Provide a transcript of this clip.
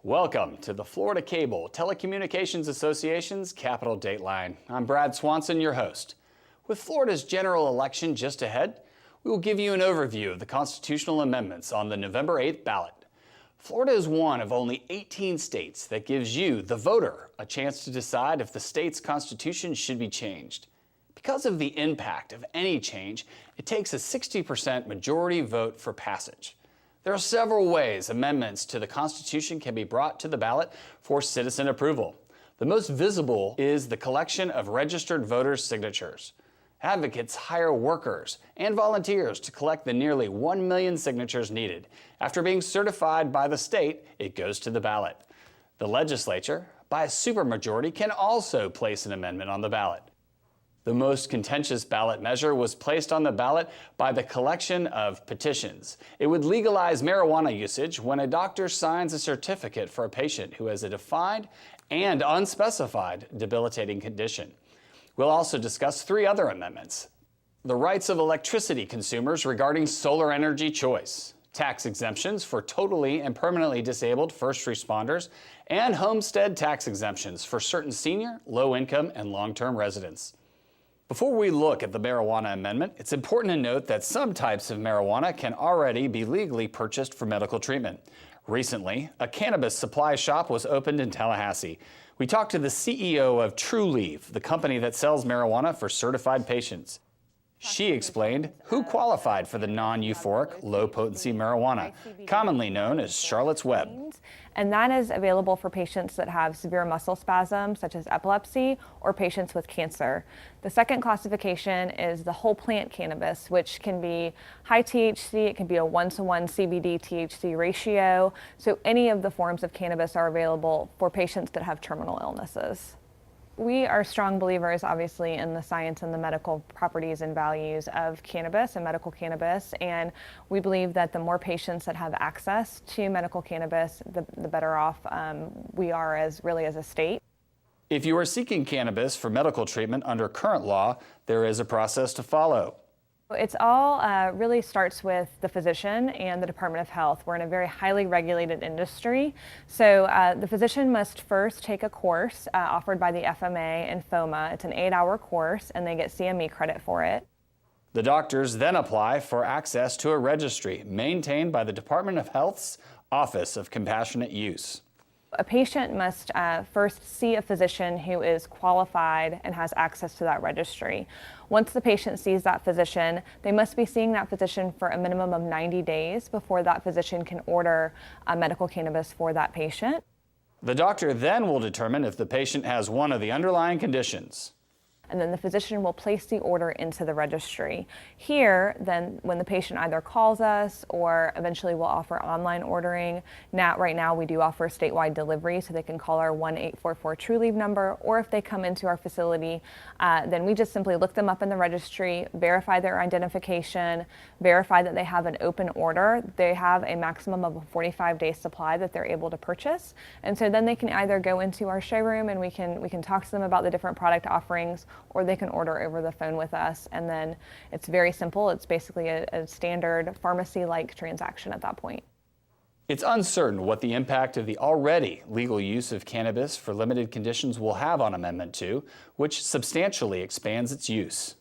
Welcome to the Florida Cable Telecommunications Association's Capital Dateline. I'm Brad Swanson, your host. With Florida's general election just ahead, we will give you an overview of the constitutional amendments on the November 8th ballot. Florida is one of only 18 states that gives you, the voter, a chance to decide if the state's constitution should be changed. Because of the impact of any change, it takes a 60% majority vote for passage. There are several ways amendments to the Constitution can be brought to the ballot for citizen approval. The most visible is the collection of registered voters' signatures. Advocates hire workers and volunteers to collect the nearly 1 million signatures needed. After being certified by the state, it goes to the ballot. The legislature, by a supermajority, can also place an amendment on the ballot. The most contentious ballot measure was placed on the ballot by the collection of petitions. It would legalize marijuana usage when a doctor signs a certificate for a patient who has a defined and unspecified debilitating condition. We'll also discuss three other amendments: the rights of electricity consumers regarding solar energy choice, tax exemptions for totally and permanently disabled first responders, and homestead tax exemptions for certain senior, low-income, and long-term residents. Before we look at the marijuana amendment, it's important to note that some types of marijuana can already be legally purchased for medical treatment. Recently, a cannabis supply shop was opened in Tallahassee. We talked to the CEO of TruLeave, the company that sells marijuana for certified patients. She explained who qualified for the non-euphoric, low-potency marijuana, commonly known as Charlotte's Web. And that is available for patients that have severe muscle spasms, such as epilepsy, or patients with cancer. The second classification is the whole plant cannabis, which can be high THC, it can be a 1-to-1 CBD-THC ratio. So any of the forms of cannabis are available for patients that have terminal illnesses. We are strong believers, obviously, in the science and the medical properties and values of cannabis and medical cannabis, and we believe that the more patients that have access to medical cannabis, the better off we are as a state. If you are seeking cannabis for medical treatment under current law, there is a process to follow. It's all really starts with the physician and the Department of Health. We're in a very highly regulated industry. So the physician must first take a course offered by the FMA and FOMA. It's an 8-hour course, and they get CME credit for it. The doctors then apply for access to a registry maintained by the Department of Health's Office of Compassionate Use. A patient must first see a physician who is qualified and has access to that registry. Once the patient sees that physician, they must be seeing that physician for a minimum of 90 days before that physician can order medical cannabis for that patient. The doctor then will determine if the patient has one of the underlying conditions. And then the physician will place the order into the registry. Here, then, when the patient either calls us or eventually we'll offer online ordering. Right now we do offer statewide delivery, so they can call our 1-844-TruLeave number, or if they come into our facility, then we just simply look them up in the registry, verify their identification, verify that they have an open order. They have a maximum of a 45-day supply that they're able to purchase. And so then they can either go into our showroom and we can talk to them about the different product offerings, or they can order over the phone with us, and then it's very simple. It's basically a standard pharmacy-like transaction at that point. It's uncertain what the impact of the already legal use of cannabis for limited conditions will have on Amendment 2, which substantially expands its use.